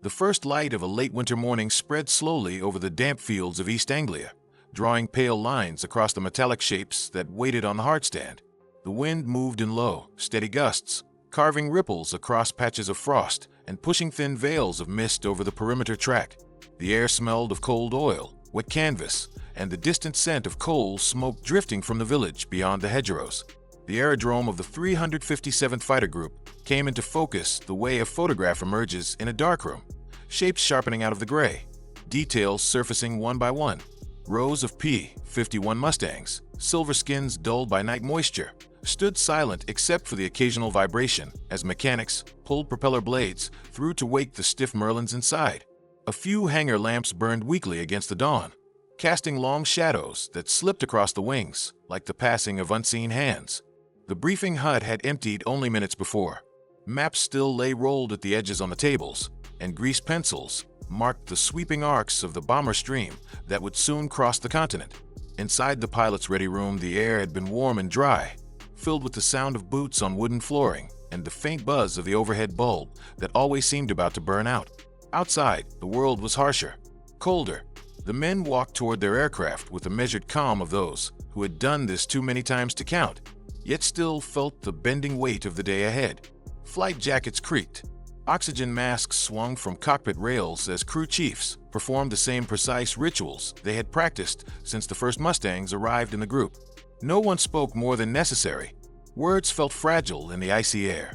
The first light of a late winter morning spread slowly over the damp fields of East Anglia, drawing pale lines across the metallic shapes that waited on the hardstand. The wind moved in low, steady gusts, carving ripples across patches of frost and pushing thin veils of mist over the perimeter track. The air smelled of cold oil, wet canvas, and the distant scent of coal smoke drifting from the village beyond the hedgerows. The aerodrome of the 357th Fighter Group came into focus the way a photograph emerges in a darkroom, shapes sharpening out of the gray, details surfacing one by one. Rows of P-51 Mustangs, silver skins dulled by night moisture, stood silent except for the occasional vibration as mechanics pulled propeller blades through to wake the stiff Merlins inside. A few hangar lamps burned weakly against the dawn, casting long shadows that slipped across the wings like the passing of unseen hands. The briefing hut had emptied only minutes before. Maps still lay rolled at the edges on the tables, and greased pencils marked the sweeping arcs of the bomber stream that would soon cross the continent. Inside the pilot's ready room, the air had been warm and dry, filled with the sound of boots on wooden flooring and the faint buzz of the overhead bulb that always seemed about to burn out. Outside, the world was harsher, colder. The men walked toward their aircraft with the measured calm of those who had done this too many times to count, yet still felt the bending weight of the day ahead. Flight jackets creaked. Oxygen masks swung from cockpit rails as crew chiefs performed the same precise rituals they had practiced since the first Mustangs arrived in the group. No one spoke more than necessary. Words felt fragile in the icy air.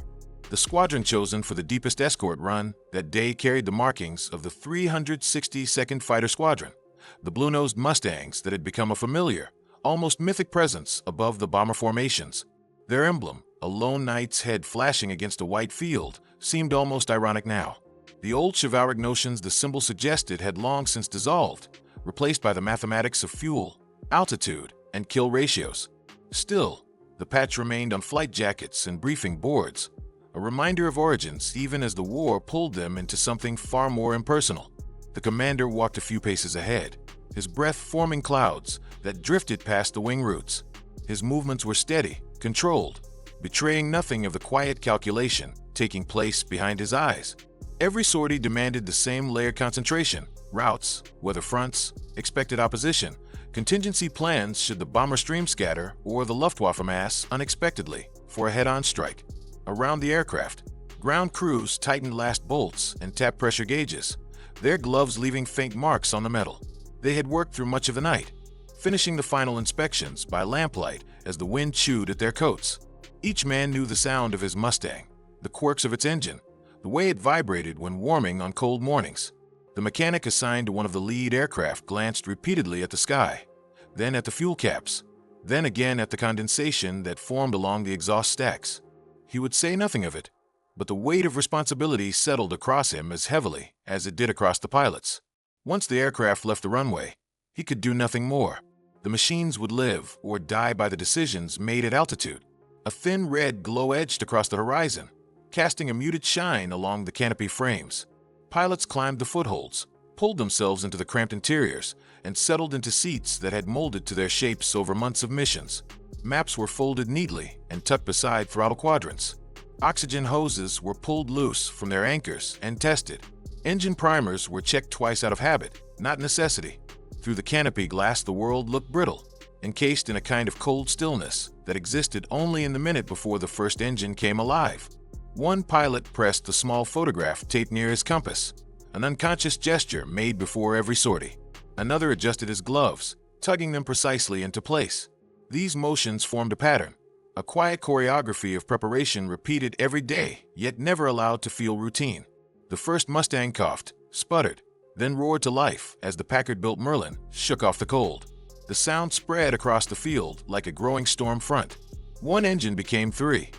The squadron chosen for the deepest escort run that day carried the markings of the 362nd Fighter Squadron, the blue-nosed Mustangs that had become a familiar, almost mythic presence above the bomber formations. Their emblem, a lone knight's head flashing against a white field, seemed almost ironic now. The old chivalric notions the symbol suggested had long since dissolved, replaced by the mathematics of fuel, altitude, and kill ratios. Still, the patch remained on flight jackets and briefing boards, a reminder of origins even as the war pulled them into something far more impersonal. The commander walked a few paces ahead, his breath forming clouds that drifted past the wing roots. His movements were steady, controlled, betraying nothing of the quiet calculation taking place behind his eyes. Every sortie demanded the same layered concentration: routes, weather fronts, expected opposition, contingency plans should the bomber stream scatter or the Luftwaffe mass unexpectedly for a head-on strike. Around the aircraft, ground crews tightened last bolts and tapped pressure gauges, their gloves leaving faint marks on the metal. They had worked through much of the night, finishing the final inspections by lamplight as the wind chewed at their coats. Each man knew the sound of his Mustang, the quirks of its engine, the way it vibrated when warming on cold mornings. The mechanic assigned to one of the lead aircraft glanced repeatedly at the sky, then at the fuel caps, then again at the condensation that formed along the exhaust stacks. He would say nothing of it, but the weight of responsibility settled across him as heavily as it did across the pilots. Once the aircraft left the runway, he could do nothing more. The machines would live or die by the decisions made at altitude. A thin red glow edged across the horizon, casting a muted shine along the canopy frames. Pilots climbed the footholds, pulled themselves into the cramped interiors, and settled into seats that had molded to their shapes over months of missions. Maps were folded neatly and tucked beside throttle quadrants. Oxygen hoses were pulled loose from their anchors and tested. Engine primers were checked twice out of habit, not necessity. Through the canopy glass, the world looked brittle, encased in a kind of cold stillness that existed only in the minute before the first engine came alive. One pilot pressed the small photograph taped near his compass, an unconscious gesture made before every sortie. Another adjusted his gloves, tugging them precisely into place. These motions formed a pattern, a quiet choreography of preparation repeated every day, yet never allowed to feel routine. The first Mustang coughed, sputtered, then roared to life as the Packard-built Merlin shook off the cold. The sound spread across the field like a growing storm front. One engine became three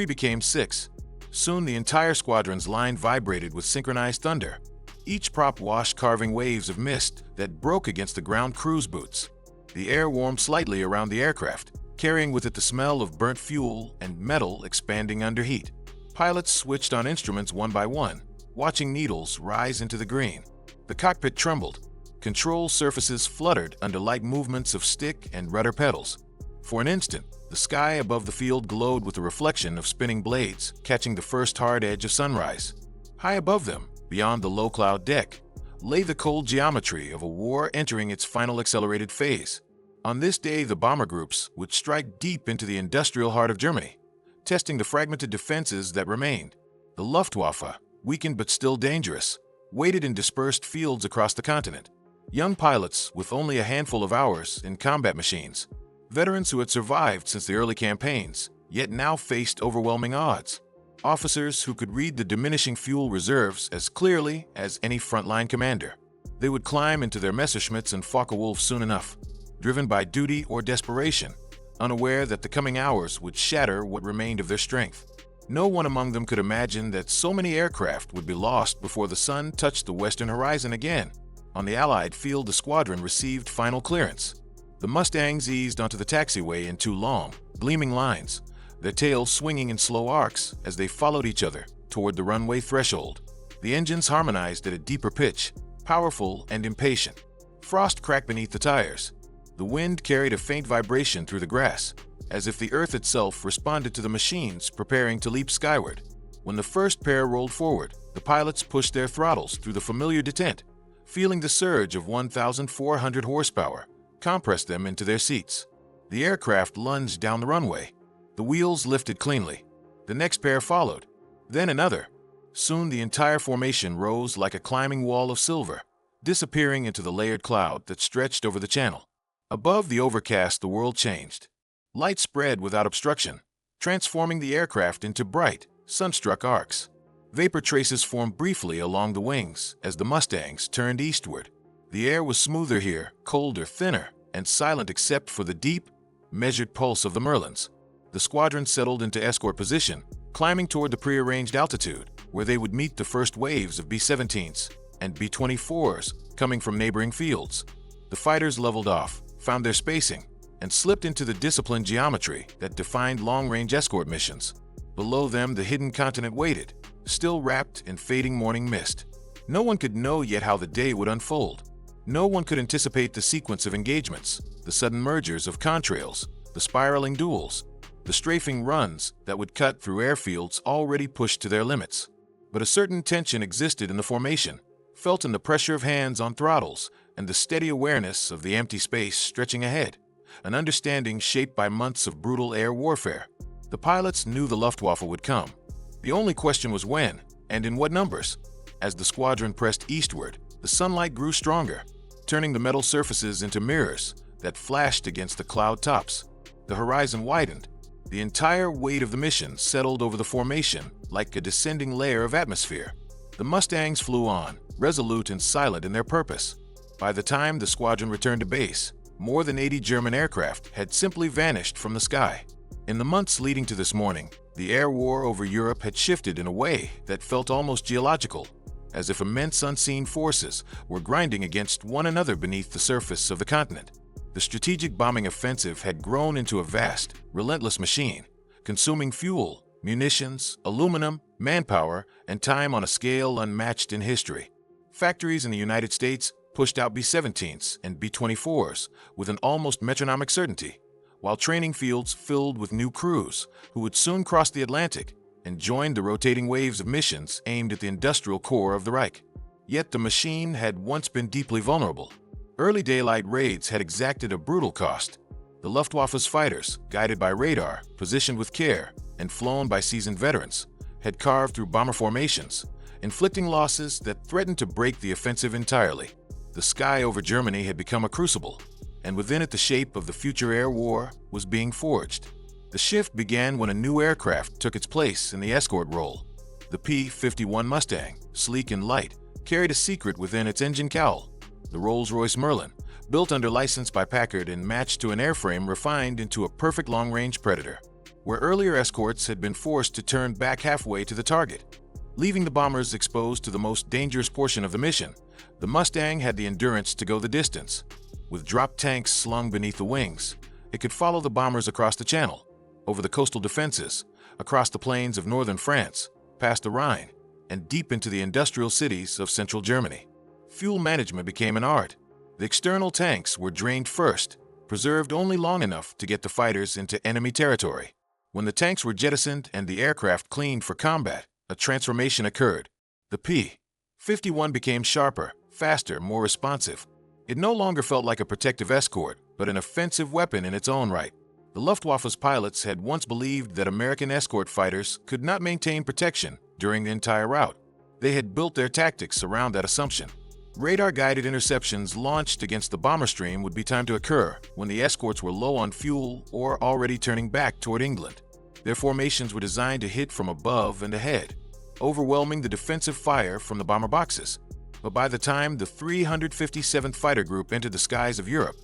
became six. Soon the entire squadron's line vibrated with synchronized thunder, each prop wash carving waves of mist that broke against the ground crew's boots. The air warmed slightly around the aircraft, carrying with it the smell of burnt fuel and metal expanding under heat. Pilots switched on instruments one by one, watching needles rise into the green. The cockpit trembled. Control surfaces fluttered under light movements of stick and rudder pedals. For an instant, the sky above the field glowed with the reflection of spinning blades catching the first hard edge of sunrise. High above them, beyond the low-cloud deck, lay the cold geometry of a war entering its final accelerated phase. On this day, the bomber groups would strike deep into the industrial heart of Germany, testing the fragmented defenses that remained. The Luftwaffe, weakened but still dangerous, waited in dispersed fields across the continent. Young pilots with only a handful of hours in combat machines, veterans who had survived since the early campaigns, yet now faced overwhelming odds. Officers who could read the diminishing fuel reserves as clearly as any frontline commander. They would climb into their Messerschmitts and Focke-Wulf soon enough, driven by duty or desperation, unaware that the coming hours would shatter what remained of their strength. No one among them could imagine that so many aircraft would be lost before the sun touched the western horizon again. On the Allied field, the squadron received final clearance. The Mustangs eased onto the taxiway in two long, gleaming lines, their tails swinging in slow arcs as they followed each other toward the runway threshold. The engines harmonized at a deeper pitch, powerful and impatient. Frost cracked beneath the tires. The wind carried a faint vibration through the grass, as if the earth itself responded to the machines preparing to leap skyward. When the first pair rolled forward, the pilots pushed their throttles through the familiar detent, feeling the surge of 1,400 horsepower compress them into their seats. The aircraft lunged down the runway. The wheels lifted cleanly. The next pair followed, then another. Soon the entire formation rose like a climbing wall of silver, disappearing into the layered cloud that stretched over the channel. Above the overcast, the world changed. Light spread without obstruction, transforming the aircraft into bright, sunstruck arcs. Vapor traces formed briefly along the wings as the Mustangs turned eastward. The air was smoother here, colder, thinner, and silent except for the deep, measured pulse of the Merlins. The squadron settled into escort position, climbing toward the prearranged altitude, where they would meet the first waves of B-17s and B-24s coming from neighboring fields. The fighters leveled off, found their spacing, and slipped into the disciplined geometry that defined long-range escort missions. Below them, the hidden continent waited, still wrapped in fading morning mist. No one could know yet how the day would unfold. No one could anticipate the sequence of engagements, the sudden mergers of contrails, the spiraling duels, the strafing runs that would cut through airfields already pushed to their limits. But a certain tension existed in the formation, felt in the pressure of hands on throttles and the steady awareness of the empty space stretching ahead, an understanding shaped by months of brutal air warfare. The pilots knew the Luftwaffe would come. The only question was when, and in what numbers. As the squadron pressed eastward, the sunlight grew stronger, turning the metal surfaces into mirrors that flashed against the cloud tops. The horizon widened. The entire weight of the mission settled over the formation like a descending layer of atmosphere. The Mustangs flew on, resolute and silent in their purpose. By the time the squadron returned to base, more than 80 German aircraft had simply vanished from the sky. In the months leading to this morning, the air war over Europe had shifted in a way that felt almost geological, as if immense unseen forces were grinding against one another beneath the surface of the continent. The strategic bombing offensive had grown into a vast, relentless machine, consuming fuel, munitions, aluminum, manpower, and time on a scale unmatched in history. Factories in the United States pushed out B-17s and B-24s with an almost metronomic certainty, while training fields filled with new crews who would soon cross the Atlantic and join the rotating waves of missions aimed at the industrial core of the Reich. Yet the machine had once been deeply vulnerable. Early daylight raids had exacted a brutal cost. The Luftwaffe's fighters, guided by radar, positioned with care, and flown by seasoned veterans, had carved through bomber formations, inflicting losses that threatened to break the offensive entirely. The sky over Germany had become a crucible, and within it the shape of the future air war was being forged. The shift began when a new aircraft took its place in the escort role. The P-51 Mustang, sleek and light, carried a secret within its engine cowl. The Rolls-Royce Merlin, built under license by Packard and matched to an airframe refined into a perfect long-range predator, where earlier escorts had been forced to turn back halfway to the target, leaving the bombers exposed to the most dangerous portion of the mission. The Mustang had the endurance to go the distance. With drop tanks slung beneath the wings, it could follow the bombers across the Channel, over the coastal defenses, across the plains of northern France, past the Rhine, and deep into the industrial cities of central Germany. Fuel management became an art. The external tanks were drained first, preserved only long enough to get the fighters into enemy territory. When the tanks were jettisoned and the aircraft cleaned for combat, a transformation occurred. The P-51 became sharper, faster, more responsive. It no longer felt like a protective escort, but an offensive weapon in its own right. The Luftwaffe's pilots had once believed that American escort fighters could not maintain protection during the entire route. They had built their tactics around that assumption. Radar-guided interceptions launched against the bomber stream would be timed to occur when the escorts were low on fuel or already turning back toward England. Their formations were designed to hit from above and ahead, overwhelming the defensive fire from the bomber boxes. But by the time the 357th Fighter Group entered the skies of Europe,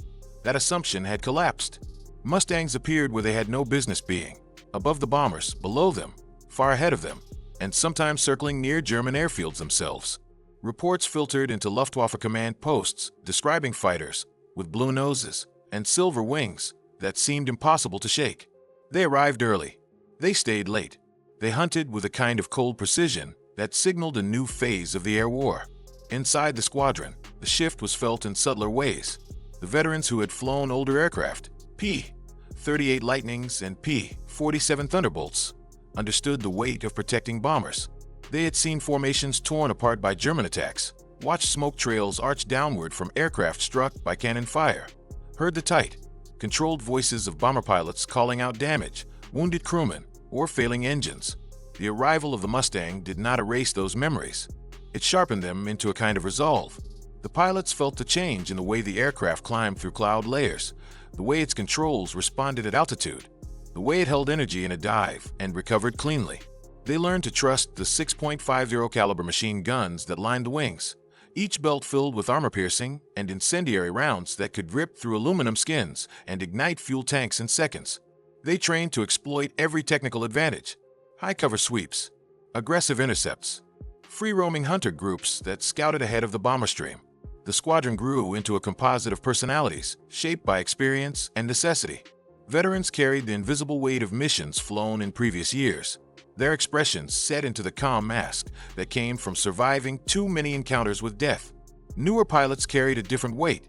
that assumption had collapsed. Mustangs appeared where they had no business being, above the bombers, below them, far ahead of them, and sometimes circling near German airfields themselves. Reports filtered into Luftwaffe command posts describing fighters with blue noses and silver wings that seemed impossible to shake. They arrived early. They stayed late. They hunted with a kind of cold precision that signaled a new phase of the air war. Inside the squadron, the shift was felt in subtler ways. The veterans who had flown older aircraft, P-38 Lightnings and P-47 Thunderbolts, understood the weight of protecting bombers. They had seen formations torn apart by German attacks, watched smoke trails arch downward from aircraft struck by cannon fire, heard the tight, controlled voices of bomber pilots calling out damage, wounded crewmen, or failing engines. The arrival of the Mustang did not erase those memories. It sharpened them into a kind of resolve. The pilots felt the change in the way the aircraft climbed through cloud layers, the way its controls responded at altitude, the way it held energy in a dive and recovered cleanly. They learned to trust the 6.50 caliber machine guns that lined the wings, each belt filled with armor-piercing and incendiary rounds that could rip through aluminum skins and ignite fuel tanks in seconds. They trained to exploit every technical advantage: high-cover sweeps, aggressive intercepts, free-roaming hunter groups that scouted ahead of the bomber stream. The squadron grew into a composite of personalities, shaped by experience and necessity. Veterans carried the invisible weight of missions flown in previous years, their expressions set into the calm mask that came from surviving too many encounters with death. Newer pilots carried a different weight,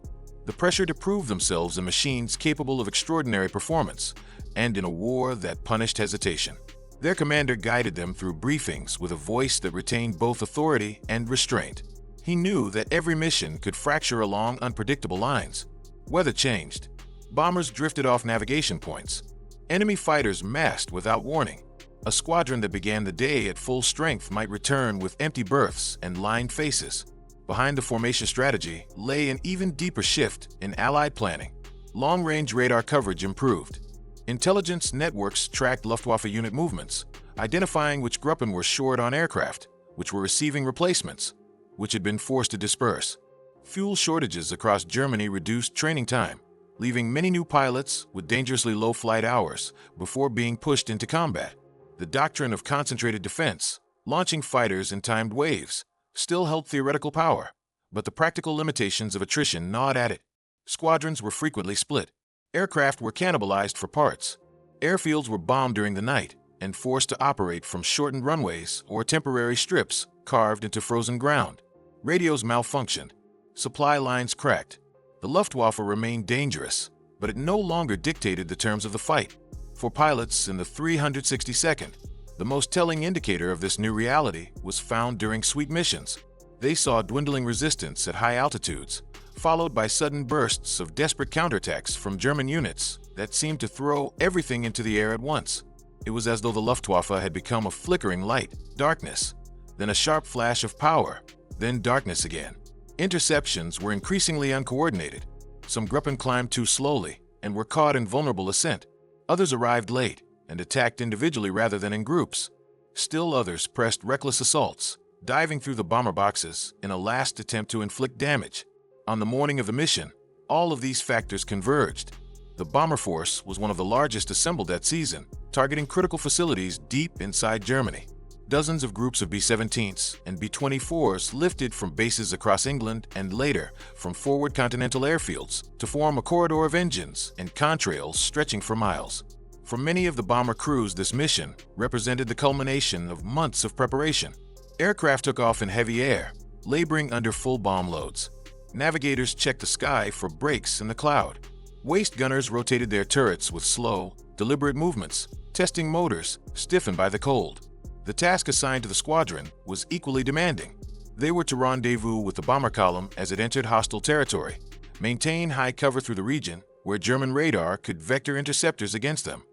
the pressure to prove themselves in machines capable of extraordinary performance, and in a war that punished hesitation. Their commander guided them through briefings with a voice that retained both authority and restraint. He knew that every mission could fracture along unpredictable lines. Weather changed. Bombers drifted off navigation points. Enemy fighters massed without warning. A squadron that began the day at full strength might return with empty berths and lined faces. Behind the formation strategy lay an even deeper shift in Allied planning. Long-range radar coverage improved. Intelligence networks tracked Luftwaffe unit movements, identifying which Gruppen were short on aircraft, which were receiving replacements, which had been forced to disperse. Fuel shortages across Germany reduced training time, leaving many new pilots with dangerously low flight hours before being pushed into combat. The doctrine of concentrated defense, launching fighters in timed waves, still held theoretical power, but the practical limitations of attrition gnawed at it. Squadrons were frequently split. Aircraft were cannibalized for parts. Airfields were bombed during the night and forced to operate from shortened runways or temporary strips carved into frozen ground. Radios malfunctioned. Supply lines cracked. The Luftwaffe remained dangerous, but it no longer dictated the terms of the fight. For pilots in the 362nd, the most telling indicator of this new reality was found during sweep missions. They saw dwindling resistance at high altitudes, followed by sudden bursts of desperate counterattacks from German units that seemed to throw everything into the air at once. It was as though the Luftwaffe had become a flickering light, darkness, then a sharp flash of power, then darkness again. Interceptions were increasingly uncoordinated. Some Gruppen climbed too slowly and were caught in vulnerable ascent. Others arrived late and attacked individually rather than in groups. Still others pressed reckless assaults, diving through the bomber boxes in a last attempt to inflict damage. On the morning of the mission, all of these factors converged. The bomber force was one of the largest assembled that season, targeting critical facilities deep inside Germany. Dozens of groups of B-17s and B-24s lifted from bases across England and later from forward continental airfields to form a corridor of engines and contrails stretching for miles. For many of the bomber crews, this mission represented the culmination of months of preparation. Aircraft took off in heavy air, laboring under full bomb loads. Navigators checked the sky for breaks in the cloud. Waist gunners rotated their turrets with slow, deliberate movements, testing motors stiffened by the cold. The task assigned to the squadron was equally demanding. They were to rendezvous with the bomber column as it entered hostile territory, maintain high cover through the region where German radar could vector interceptors against them,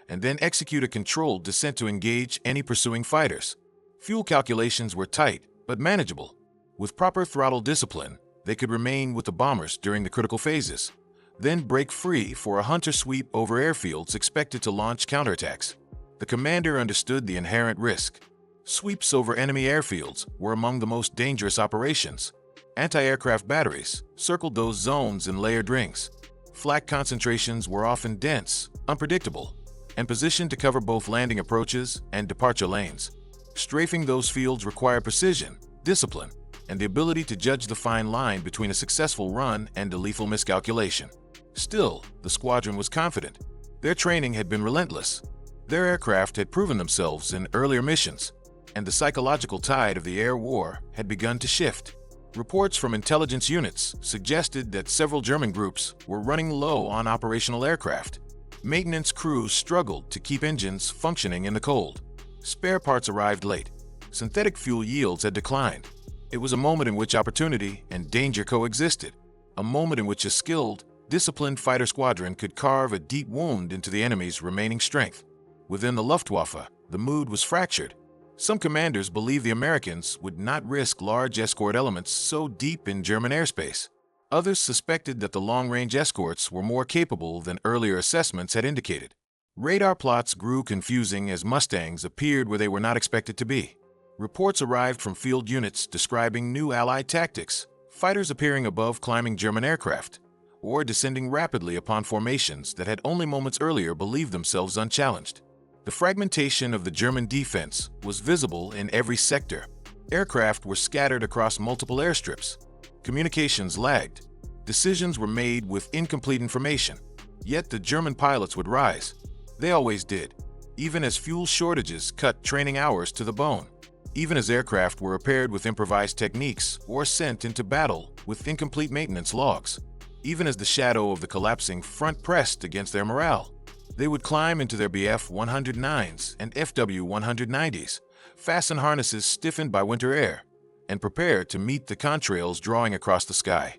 and then execute a controlled descent to engage any pursuing fighters. Fuel calculations were tight, but manageable. With proper throttle discipline, they could remain with the bombers during the critical phases, then break free for a hunter sweep over airfields expected to launch counterattacks. The commander understood the inherent risk. Sweeps over enemy airfields were among the most dangerous operations. Anti-aircraft batteries circled those zones in layered rings. Flak concentrations were often dense, unpredictable, and positioned to cover both landing approaches and departure lanes. Strafing those fields required precision, discipline, and the ability to judge the fine line between a successful run and a lethal miscalculation. Still, the squadron was confident. Their training had been relentless. Their aircraft had proven themselves in earlier missions, and the psychological tide of the air war had begun to shift. Reports from intelligence units suggested that several German groups were running low on operational aircraft. Maintenance crews struggled to keep engines functioning in the cold. Spare parts arrived late. Synthetic fuel yields had declined. It was a moment in which opportunity and danger coexisted, a moment in which a skilled, disciplined fighter squadron could carve a deep wound into the enemy's remaining strength. Within the Luftwaffe, the mood was fractured. Some commanders believed the Americans would not risk large escort elements so deep in German airspace. Others suspected that the long-range escorts were more capable than earlier assessments had indicated. Radar plots grew confusing as Mustangs appeared where they were not expected to be. Reports arrived from field units describing new Allied tactics, fighters appearing above climbing German aircraft, or descending rapidly upon formations that had only moments earlier believed themselves unchallenged. The fragmentation of the German defense was visible in every sector. Aircraft were scattered across multiple airstrips. Communications lagged. Decisions were made with incomplete information. Yet the German pilots would rise. They always did, even as fuel shortages cut training hours to the bone. Even as aircraft were repaired with improvised techniques or sent into battle with incomplete maintenance logs. Even as the shadow of the collapsing front pressed against their morale. They would climb into their Bf-109s and Fw-190s, fasten harnesses stiffened by winter air, and prepare to meet the contrails drawing across the sky.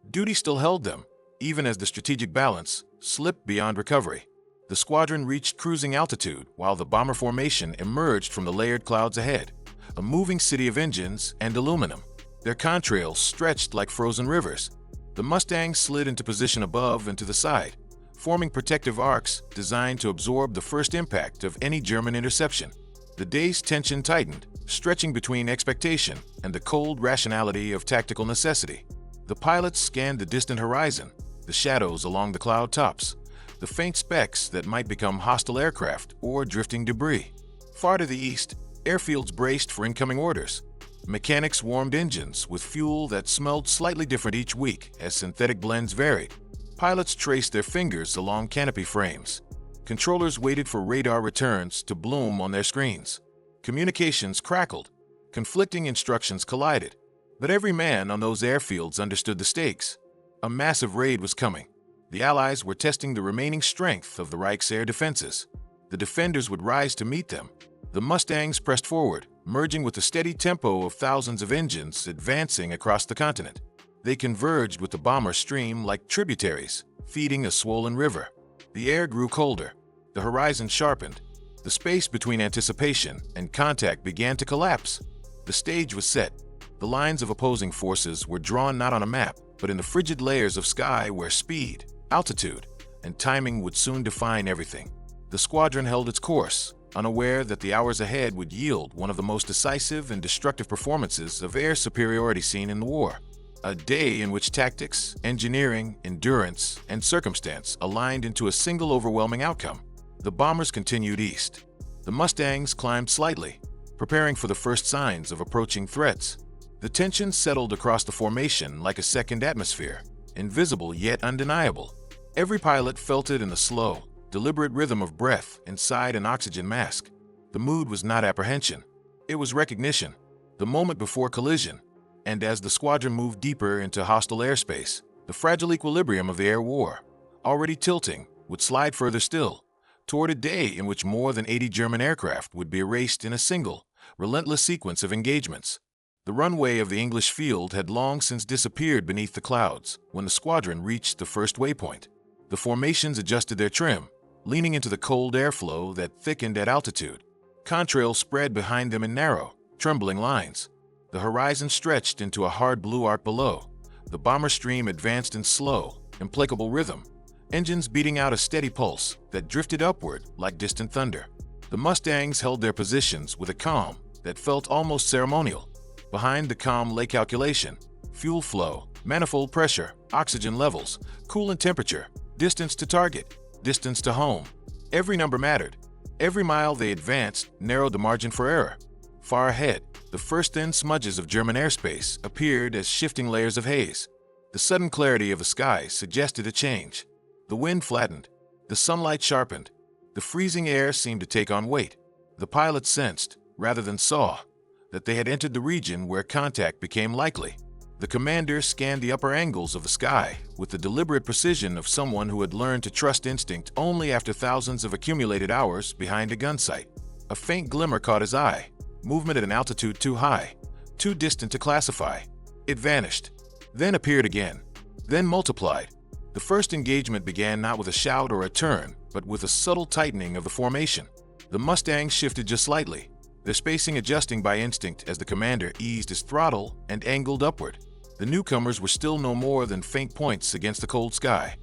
Duty still held them, even as the strategic balance slipped beyond recovery. The squadron reached cruising altitude while the bomber formation emerged from the layered clouds ahead, a moving city of engines and aluminum. Their contrails stretched like frozen rivers. The Mustang slid into position above and to the side, forming protective arcs designed to absorb the first impact of any German interception. The day's tension tightened, stretching between expectation and the cold rationality of tactical necessity. The pilots scanned the distant horizon, the shadows along the cloud tops, the faint specks that might become hostile aircraft or drifting debris. Far to the east, airfields braced for incoming orders. Mechanics warmed engines with fuel that smelled slightly different each week as synthetic blends varied. Pilots traced their fingers along canopy frames. Controllers waited for radar returns to bloom on their screens. Communications crackled. Conflicting instructions collided. But every man on those airfields understood the stakes. A massive raid was coming. The Allies were testing the remaining strength of the Reich's air defenses. The defenders would rise to meet them. The Mustangs pressed forward, merging with the steady tempo of thousands of engines advancing across the continent. They converged with the bomber stream like tributaries, feeding a swollen river. The air grew colder. The horizon sharpened. The space between anticipation and contact began to collapse. The stage was set. The lines of opposing forces were drawn not on a map, but in the frigid layers of sky where speed, altitude, and timing would soon define everything. The squadron held its course, unaware that the hours ahead would yield one of the most decisive and destructive performances of air superiority seen in the war. A day in which tactics, engineering, endurance, and circumstance aligned into a single overwhelming outcome. The bombers continued east. The Mustangs climbed slightly, preparing for the first signs of approaching threats. The tension settled across the formation like a second atmosphere, invisible yet undeniable. Every pilot felt it in the slow, deliberate rhythm of breath inside an oxygen mask. The mood was not apprehension. It was recognition, the moment before collision. And as the squadron moved deeper into hostile airspace, the fragile equilibrium of the air war, already tilting, would slide further still, toward a day in which more than 80 German aircraft would be erased in a single, relentless sequence of engagements. The runway of the English field had long since disappeared beneath the clouds when the squadron reached the first waypoint. The formations adjusted their trim, leaning into the cold airflow that thickened at altitude. Contrails spread behind them in narrow, trembling lines. The horizon stretched into a hard blue arc below. The bomber stream advanced in slow, implacable rhythm, engines beating out a steady pulse that drifted upward like distant thunder. The Mustangs held their positions with a calm that felt almost ceremonial. Behind the calm lay calculation, fuel flow, manifold pressure, oxygen levels, coolant temperature, distance to target, distance to home. Every number mattered. Every mile they advanced narrowed the margin for error. Far ahead, the first thin smudges of German airspace appeared as shifting layers of haze. The sudden clarity of the sky suggested a change. The wind flattened. The sunlight sharpened. The freezing air seemed to take on weight. The pilots sensed, rather than saw, that they had entered the region where contact became likely. The commander scanned the upper angles of the sky with the deliberate precision of someone who had learned to trust instinct only after thousands of accumulated hours behind a gun sight. A faint glimmer caught his eye, movement at an altitude too high, too distant to classify. It vanished, then appeared again, then multiplied. The first engagement began not with a shout or a turn, but with a subtle tightening of the formation. The Mustangs shifted just slightly, their spacing adjusting by instinct as the commander eased his throttle and angled upward. The newcomers were still no more than faint points against the cold sky,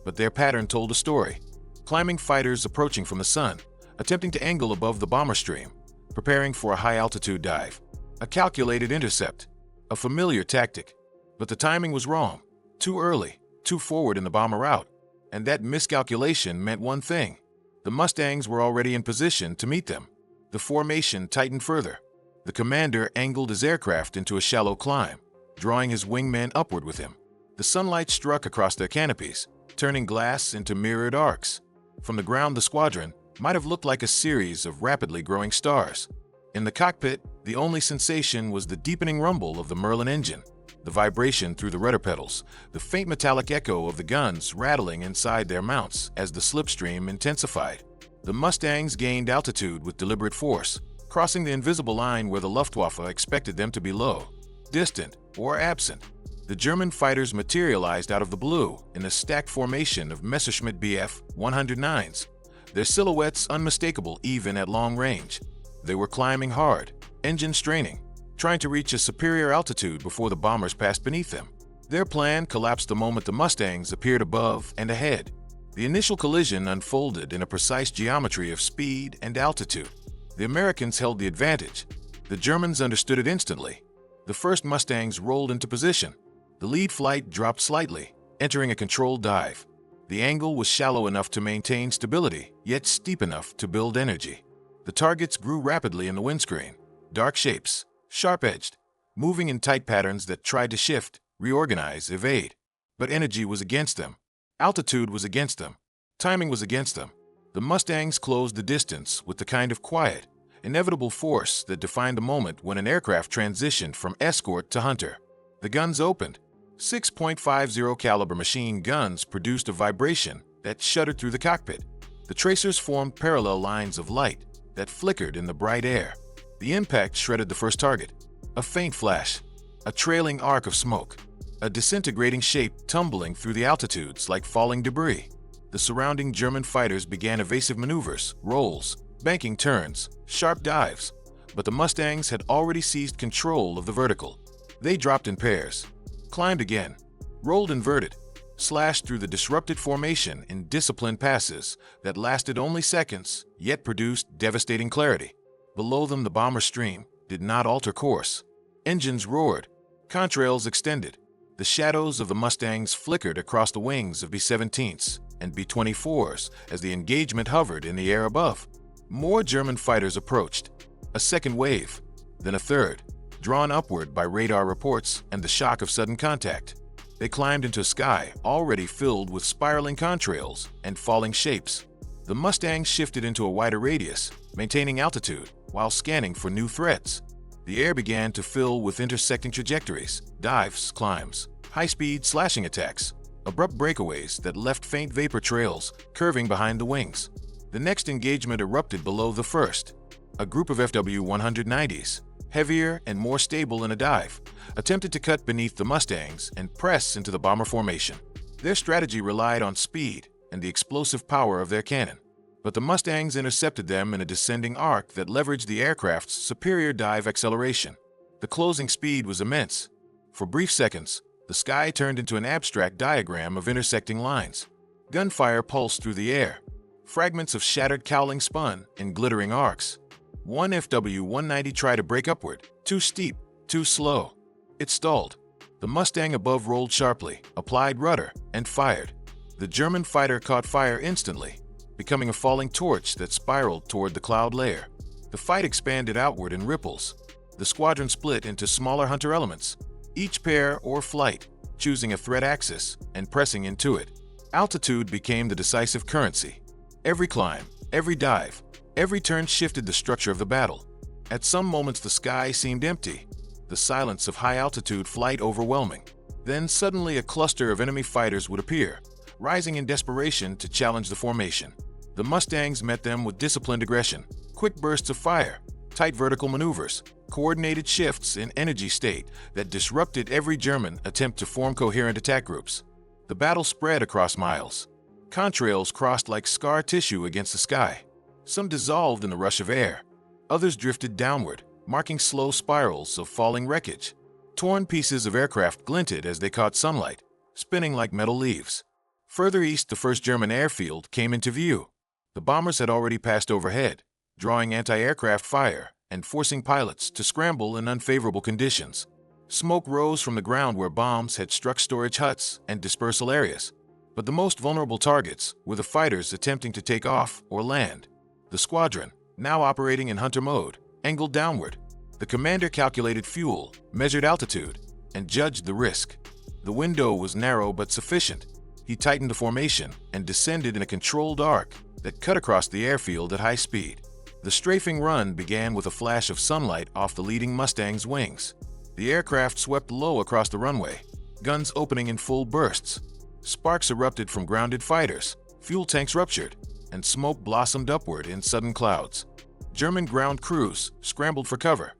but their pattern told a story. Climbing fighters approaching from the sun, attempting to angle above the bomber stream, preparing for a high-altitude dive. A calculated intercept, a familiar tactic. But the timing was wrong. Too early, too forward in the bomber route. And that miscalculation meant one thing. The Mustangs were already in position to meet them. The formation tightened further. The commander angled his aircraft into a shallow climb, drawing his wingmen upward with him. The sunlight struck across their canopies, turning glass into mirrored arcs. From the ground, the squadron might have looked like a series of rapidly growing stars. In the cockpit, the only sensation was the deepening rumble of the Merlin engine, the vibration through the rudder pedals, the faint metallic echo of the guns rattling inside their mounts as the slipstream intensified. The Mustangs gained altitude with deliberate force, crossing the invisible line where the Luftwaffe expected them to be low, distant, or absent. The German fighters materialized out of the blue in a stacked formation of Messerschmitt Bf 109s, their silhouettes unmistakable even at long range. They were climbing hard, engines straining, trying to reach a superior altitude before the bombers passed beneath them. Their plan collapsed the moment the Mustangs appeared above and ahead. The initial collision unfolded in a precise geometry of speed and altitude. The Americans held the advantage. The Germans understood it instantly. The first Mustangs rolled into position. The lead flight dropped slightly, entering a controlled dive. The angle was shallow enough to maintain stability, yet steep enough to build energy. The targets grew rapidly in the windscreen, dark shapes, sharp-edged, moving in tight patterns that tried to shift, reorganize, evade. But energy was against them. Altitude was against them. Timing was against them. The Mustangs closed the distance with the kind of quiet, inevitable force that defined the moment when an aircraft transitioned from escort to hunter. The guns opened. 6.50 caliber machine guns produced a vibration that shuddered through the cockpit. The tracers formed parallel lines of light that flickered in the bright air. The impact shredded the first target. A faint flash, a trailing arc of smoke, a disintegrating shape tumbling through the altitudes like falling debris. The surrounding German fighters began evasive maneuvers, rolls, banking turns, sharp dives, but the Mustangs had already seized control of the vertical. They dropped in pairs, climbed again, rolled inverted, slashed through the disrupted formation in disciplined passes that lasted only seconds, yet produced devastating clarity. Below them, the bomber stream did not alter course. Engines roared, contrails extended. The shadows of the Mustangs flickered across the wings of B-17s and B-24s as the engagement hovered in the air above. More German fighters approached. A second wave, then a third, drawn upward by radar reports and the shock of sudden contact. They climbed into a sky already filled with spiraling contrails and falling shapes. The Mustangs shifted into a wider radius, maintaining altitude while scanning for new threats. The air began to fill with intersecting trajectories, dives, climbs, high-speed slashing attacks, abrupt breakaways that left faint vapor trails curving behind the wings. The next engagement erupted below the first. A group of FW-190s, heavier and more stable in a dive, attempted to cut beneath the Mustangs and press into the bomber formation. Their strategy relied on speed and the explosive power of their cannon, but the Mustangs intercepted them in a descending arc that leveraged the aircraft's superior dive acceleration. The closing speed was immense. For brief seconds, the sky turned into an abstract diagram of intersecting lines. Gunfire pulsed through the air. Fragments of shattered cowling spun in glittering arcs. One FW-190 tried to break upward, too steep, too slow. It stalled. The Mustang above rolled sharply, applied rudder, and fired. The German fighter caught fire instantly, becoming a falling torch that spiraled toward the cloud layer. The fight expanded outward in ripples. The squadron split into smaller hunter elements, each pair or flight, choosing a threat axis and pressing into it. Altitude became the decisive currency. Every climb, every dive, every turn shifted the structure of the battle. At some moments the sky seemed empty, the silence of high-altitude flight overwhelming. Then suddenly a cluster of enemy fighters would appear, rising in desperation to challenge the formation. The Mustangs met them with disciplined aggression, quick bursts of fire, tight vertical maneuvers, coordinated shifts in energy state that disrupted every German attempt to form coherent attack groups. The battle spread across miles. Contrails crossed like scar tissue against the sky. Some dissolved in the rush of air. Others drifted downward, marking slow spirals of falling wreckage. Torn pieces of aircraft glinted as they caught sunlight, spinning like metal leaves. Further east, the first German airfield came into view. The bombers had already passed overhead, drawing anti-aircraft fire and forcing pilots to scramble in unfavorable conditions. Smoke rose from the ground where bombs had struck storage huts and dispersal areas. But the most vulnerable targets were the fighters attempting to take off or land. The squadron, now operating in hunter mode, angled downward. The commander calculated fuel, measured altitude, and judged the risk. The window was narrow but sufficient. He tightened the formation and descended in a controlled arc that cut across the airfield at high speed. The strafing run began with a flash of sunlight off the leading Mustang's wings. The aircraft swept low across the runway, guns opening in full bursts. Sparks erupted from grounded fighters, fuel tanks ruptured, and smoke blossomed upward in sudden clouds. German ground crews scrambled for cover.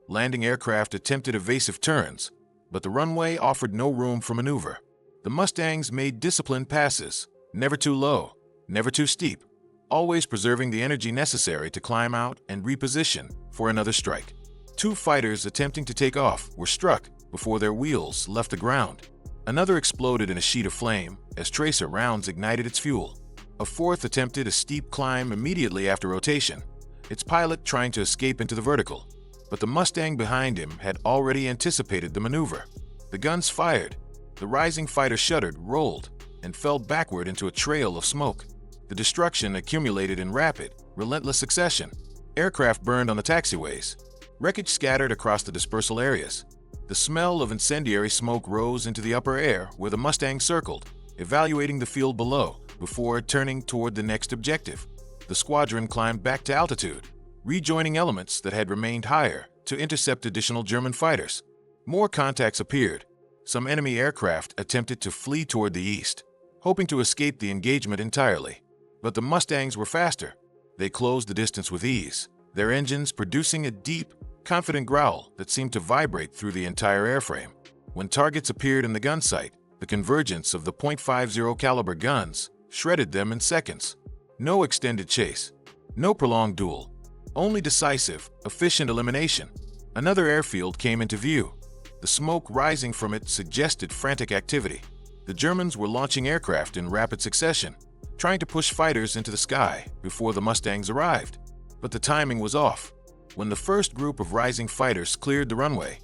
Landing aircraft attempted evasive turns, but the runway offered no room for maneuver. The Mustangs made disciplined passes, never too low, never too steep, always preserving the energy necessary to climb out and reposition for another strike. Two fighters attempting to take off were struck before their wheels left the ground. Another exploded in a sheet of flame as tracer rounds ignited its fuel. A fourth attempted a steep climb immediately after rotation, its pilot trying to escape into the vertical. But the Mustang behind him had already anticipated the maneuver. The guns fired. The rising fighter shuddered, rolled, and fell backward into a trail of smoke. The destruction accumulated in rapid, relentless succession. Aircraft burned on the taxiways. Wreckage scattered across the dispersal areas. The smell of incendiary smoke rose into the upper air where the Mustang circled, evaluating the field below before turning toward the next objective. The squadron climbed back to altitude, rejoining elements that had remained higher to intercept additional German fighters. More contacts appeared. Some enemy aircraft attempted to flee toward the east, hoping to escape the engagement entirely. But the Mustangs were faster. They closed the distance with ease, their engines producing a deep, confident growl that seemed to vibrate through the entire airframe. When targets appeared in the gun sight, the convergence of the .50 caliber guns shredded them in seconds. No extended chase, no prolonged duel, only decisive, efficient elimination. Another airfield came into view. The smoke rising from it suggested frantic activity. The Germans were launching aircraft in rapid succession, trying to push fighters into the sky before the Mustangs arrived. But the timing was off. When the first group of rising fighters cleared the runway,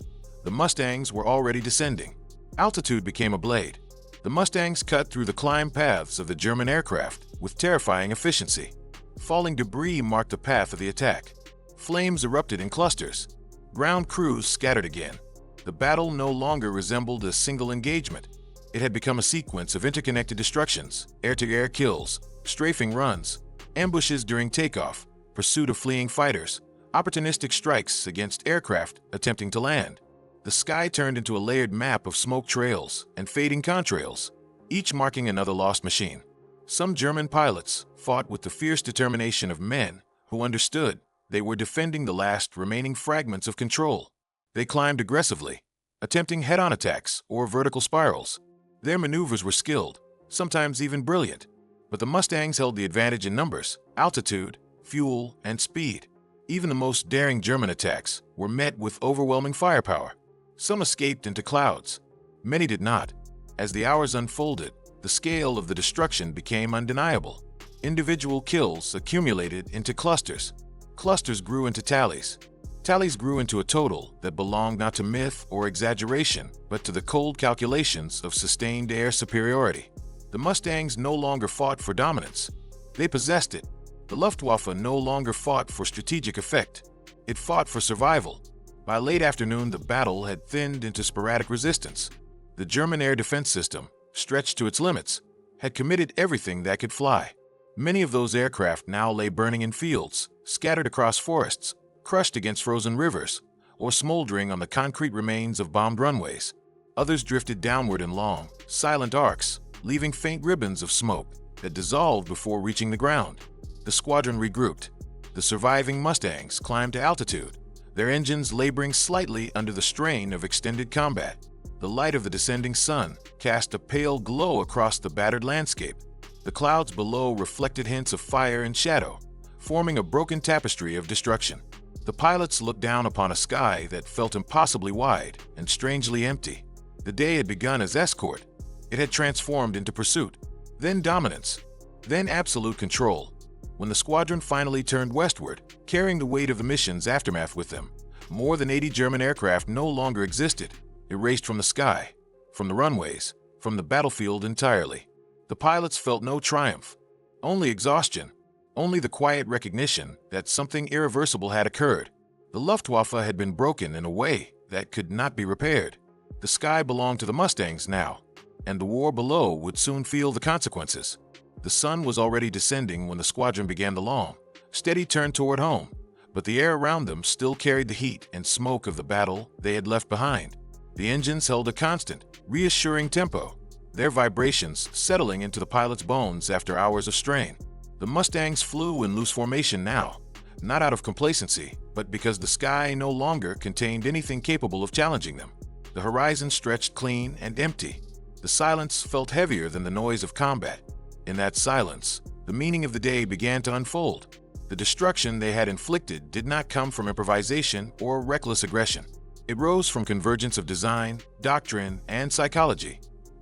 the Mustangs were already descending. Altitude became a blade. The Mustangs cut through the climb paths of the German aircraft with terrifying efficiency. Falling debris marked the path of the attack. Flames erupted in clusters. Ground crews scattered again. The battle no longer resembled a single engagement. It had become a sequence of interconnected destructions, air-to-air kills, strafing runs, ambushes during takeoff, pursuit of fleeing fighters, opportunistic strikes against aircraft attempting to land. The sky turned into a layered map of smoke trails and fading contrails, each marking another lost machine. Some German pilots fought with the fierce determination of men who understood They were defending the last remaining fragments of control. They climbed aggressively, attempting head-on attacks or vertical spirals. Their maneuvers were skilled, sometimes even brilliant, but the Mustangs held the advantage in numbers, altitude, fuel, and speed. Even the most daring German attacks were met with overwhelming firepower. Some escaped into clouds. Many did not. As the hours unfolded, the scale of the destruction became undeniable. Individual kills accumulated into clusters. Clusters grew into tallies. Tallies grew into a total that belonged not to myth or exaggeration, but to the cold calculations of sustained air superiority. The Mustangs no longer fought for dominance. They possessed it. The Luftwaffe no longer fought for strategic effect. It fought for survival. By late afternoon, the battle had thinned into sporadic resistance. The German air defense system, stretched to its limits, had committed everything that could fly. Many of those aircraft now lay burning in fields, scattered across forests, crushed against frozen rivers, or smoldering on the concrete remains of bombed runways. Others drifted downward in long, silent arcs, leaving faint ribbons of smoke that dissolved before reaching the ground. The squadron regrouped. The surviving Mustangs climbed to altitude, their engines laboring slightly under the strain of extended combat. The light of the descending sun cast a pale glow across the battered landscape. The clouds below reflected hints of fire and shadow, forming a broken tapestry of destruction. The pilots looked down upon a sky that felt impossibly wide and strangely empty. The day had begun as escort. It had transformed into pursuit, then dominance, then absolute control. When the squadron finally turned westward, carrying the weight of the mission's aftermath with them, more than 80 German aircraft no longer existed, erased from the sky, from the runways, from the battlefield entirely. The pilots felt no triumph, only exhaustion, only the quiet recognition that something irreversible had occurred. The Luftwaffe had been broken in a way that could not be repaired. The sky belonged to the Mustangs now, and the war below would soon feel the consequences. The sun was already descending when the squadron began the long, steady turn toward home, but the air around them still carried the heat and smoke of the battle they had left behind. The engines held a constant, reassuring tempo, their vibrations settling into the pilot's bones after hours of strain. The Mustangs flew in loose formation now, not out of complacency, but because the sky no longer contained anything capable of challenging them. The horizon stretched clean and empty. The silence felt heavier than the noise of combat. In that silence, the meaning of the day began to unfold. The destruction they had inflicted did not come from improvisation or reckless aggression. It rose from convergence of design, doctrine, and psychology,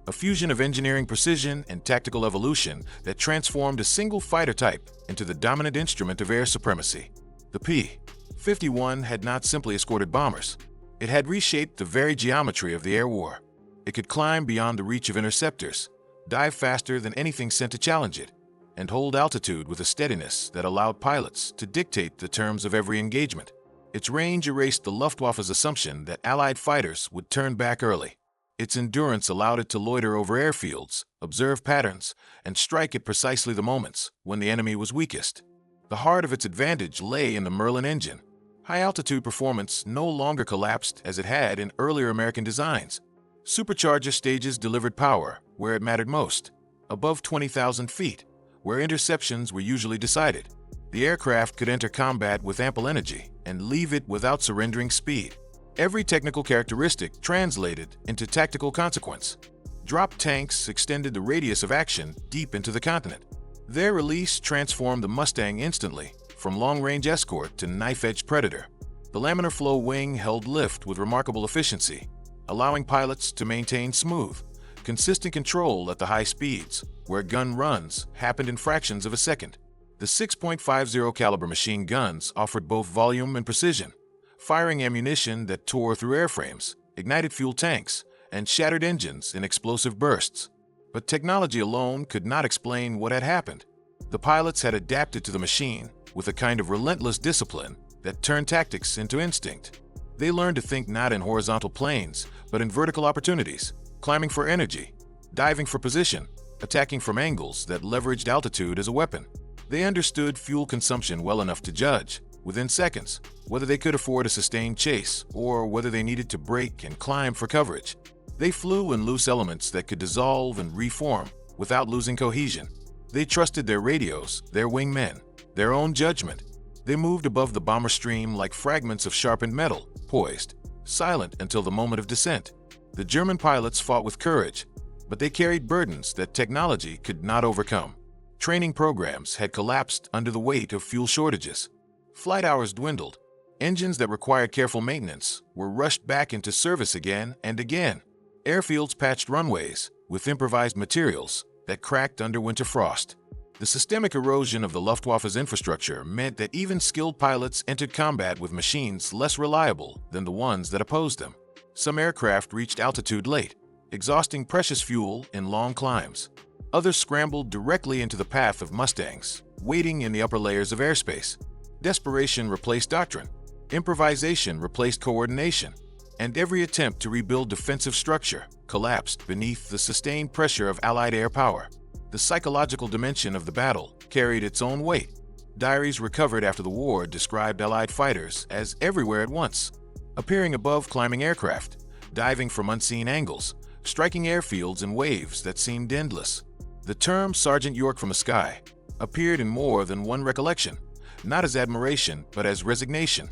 a fusion of engineering precision and tactical evolution that transformed a single fighter type into the dominant instrument of air supremacy. The P-51 had not simply escorted bombers. It had reshaped the very geometry of the air war. It could climb beyond the reach of interceptors, dive faster than anything sent to challenge it, and hold altitude with a steadiness that allowed pilots to dictate the terms of every engagement. Its range erased the Luftwaffe's assumption that Allied fighters would turn back early. Its endurance allowed it to loiter over airfields, observe patterns, and strike at precisely the moments when the enemy was weakest. The heart of its advantage lay in the Merlin engine. High-altitude performance no longer collapsed as it had in earlier American designs. Supercharger stages delivered power where it mattered most, above 20,000 feet, where interceptions were usually decided. The aircraft could enter combat with ample energy and leave it without surrendering speed. Every technical characteristic translated into tactical consequence. Drop tanks extended the radius of action deep into the continent. Their release transformed the Mustang instantly, from long-range escort to knife-edge predator. The laminar flow wing held lift with remarkable efficiency, allowing pilots to maintain smooth, consistent control at the high speeds, where gun runs happened in fractions of a second. The 6.50 caliber machine guns offered both volume and precision, firing ammunition that tore through airframes, ignited fuel tanks, and shattered engines in explosive bursts. But technology alone could not explain what had happened. The pilots had adapted to the machine with a kind of relentless discipline that turned tactics into instinct. They learned to think not in horizontal planes, but in vertical opportunities, climbing for energy, diving for position, attacking from angles that leveraged altitude as a weapon. They understood fuel consumption well enough to judge, within seconds, whether they could afford a sustained chase or whether they needed to brake and climb for coverage. They flew in loose elements that could dissolve and reform without losing cohesion. They trusted their radios, their wingmen, their own judgment. They moved above the bomber stream like fragments of sharpened metal, poised, silent until the moment of descent. The German pilots fought with courage, but they carried burdens that technology could not overcome. Training programs had collapsed under the weight of fuel shortages. Flight hours dwindled. Engines that required careful maintenance were rushed back into service again and again. Airfields patched runways with improvised materials that cracked under winter frost. The systemic erosion of the Luftwaffe's infrastructure meant that even skilled pilots entered combat with machines less reliable than the ones that opposed them. Some aircraft reached altitude late, exhausting precious fuel in long climbs. Others scrambled directly into the path of Mustangs, waiting in the upper layers of airspace. Desperation replaced doctrine. Improvisation replaced coordination. And every attempt to rebuild defensive structure collapsed beneath the sustained pressure of Allied air power. The psychological dimension of the battle carried its own weight. Diaries recovered after the war described Allied fighters as everywhere at once, appearing above climbing aircraft, diving from unseen angles, striking airfields in waves that seemed endless. The term Sergeant York from the sky appeared in more than one recollection, not as admiration but as resignation.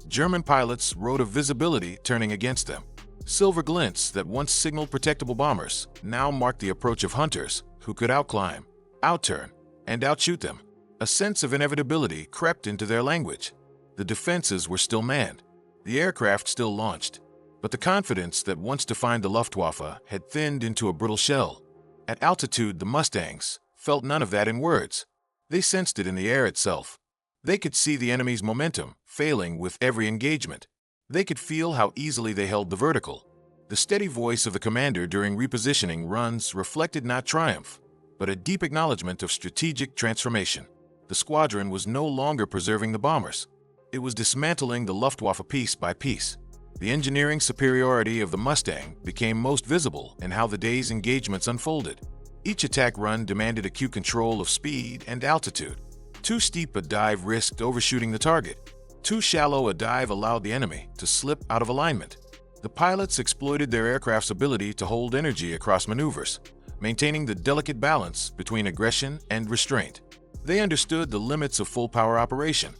German pilots wrote of visibility turning against them. Silver glints that once signaled protectable bombers now marked the approach of hunters who could outclimb, outturn, and outshoot them. A sense of inevitability crept into their language. The defenses were still manned, the aircraft still launched, but the confidence that once defined the Luftwaffe had thinned into a brittle shell. At altitude, the Mustangs felt none of that in words. They sensed it in the air itself. They could see the enemy's momentum failing with every engagement. They could feel how easily they held the vertical. The steady voice of the commander during repositioning runs reflected not triumph, but a deep acknowledgement of strategic transformation. The squadron was no longer preserving the bombers. It was dismantling the Luftwaffe piece by piece. The engineering superiority of the Mustang became most visible in how the day's engagements unfolded. Each attack run demanded acute control of speed and altitude. Too steep a dive risked overshooting the target. Too shallow a dive allowed the enemy to slip out of alignment. The pilots exploited their aircraft's ability to hold energy across maneuvers, maintaining the delicate balance between aggression and restraint. They understood the limits of full-power operation,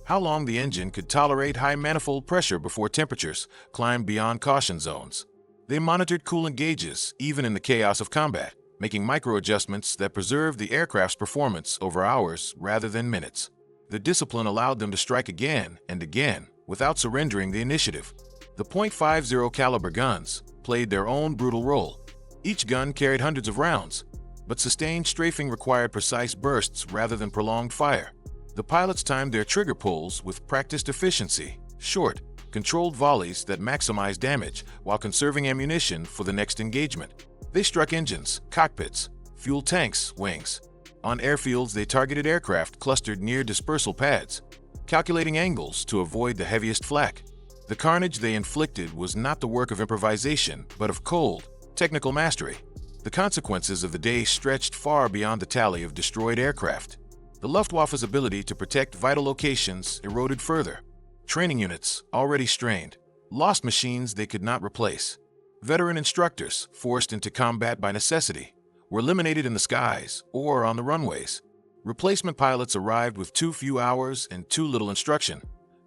how long the engine could tolerate high manifold pressure before temperatures climbed beyond caution zones. They monitored coolant gauges even in the chaos of combat, making micro-adjustments that preserved the aircraft's performance over hours rather than minutes. The discipline allowed them to strike again and again without surrendering the initiative. The .50 caliber guns played their own brutal role. Each gun carried hundreds of rounds, but sustained strafing required precise bursts rather than prolonged fire. The pilots timed their trigger pulls with practiced efficiency, short, controlled volleys that maximized damage while conserving ammunition for the next engagement. They struck engines, cockpits, fuel tanks, wings. On airfields, they targeted aircraft clustered near dispersal pads, calculating angles to avoid the heaviest flak. The carnage they inflicted was not the work of improvisation, but of cold, technical mastery. The consequences of the day stretched far beyond the tally of destroyed aircraft. The Luftwaffe's ability to protect vital locations eroded further. Training units, already strained, lost machines they could not replace. Veteran instructors, forced into combat by necessity, were eliminated in the skies or on the runways. Replacement pilots arrived with too few hours and too little instruction,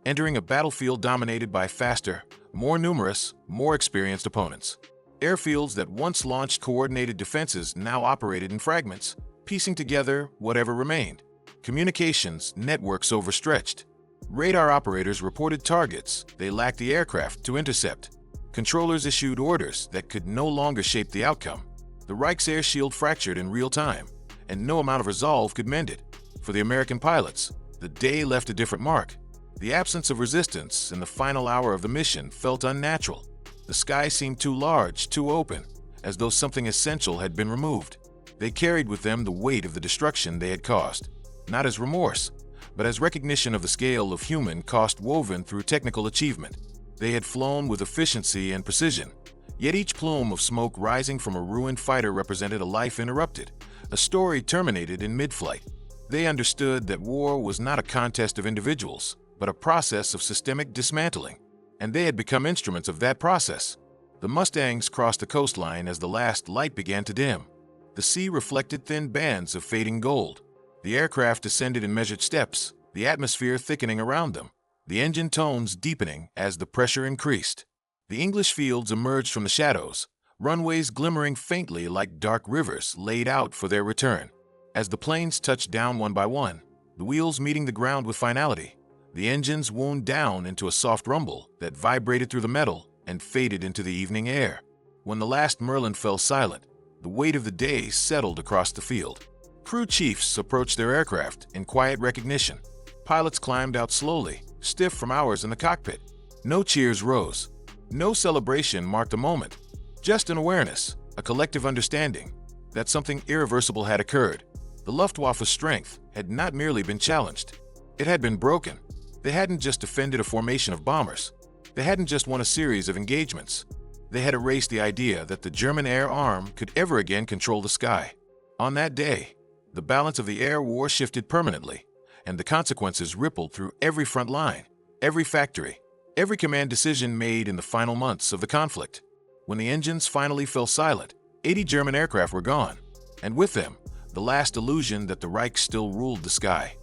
entering a battlefield dominated by faster, more numerous, more experienced opponents. Airfields that once launched coordinated defenses now operated in fragments, piecing together whatever remained. Communications networks overstretched. Radar operators reported targets they lacked the aircraft to intercept. Controllers issued orders that could no longer shape the outcome. The Reich's air shield fractured in real time, and no amount of resolve could mend it. For the American pilots, the day left a different mark. The absence of resistance in the final hour of the mission felt unnatural. The sky seemed too large, too open, as though something essential had been removed. They carried with them the weight of the destruction they had caused, not as remorse, but as recognition of the scale of human cost woven through technical achievement. They had flown with efficiency and precision, yet each plume of smoke rising from a ruined fighter represented a life interrupted, a story terminated in mid-flight. They understood that war was not a contest of individuals, but a process of systemic dismantling, and they had become instruments of that process. The Mustangs crossed the coastline as the last light began to dim. The sea reflected thin bands of fading gold. The aircraft descended in measured steps, the atmosphere thickening around them, the engine tones deepening as the pressure increased. The English fields emerged from the shadows, runways glimmering faintly like dark rivers laid out for their return. As the planes touched down one by one, the wheels meeting the ground with finality, the engines wound down into a soft rumble that vibrated through the metal and faded into the evening air. When the last Merlin fell silent, the weight of the day settled across the field. Crew chiefs approached their aircraft in quiet recognition. Pilots climbed out slowly, stiff from hours in the cockpit. No cheers rose. No celebration marked the moment. Just an awareness, a collective understanding that something irreversible had occurred. The Luftwaffe's strength had not merely been challenged. It had been broken. They hadn't just defended a formation of bombers. They hadn't just won a series of engagements. They had erased the idea that the German air arm could ever again control the sky. On that day, the balance of the air war shifted permanently, and the consequences rippled through every front line, every factory, every command decision made in the final months of the conflict. When the engines finally fell silent, 80 German aircraft were gone, and with them, the last illusion that the Reich still ruled the sky.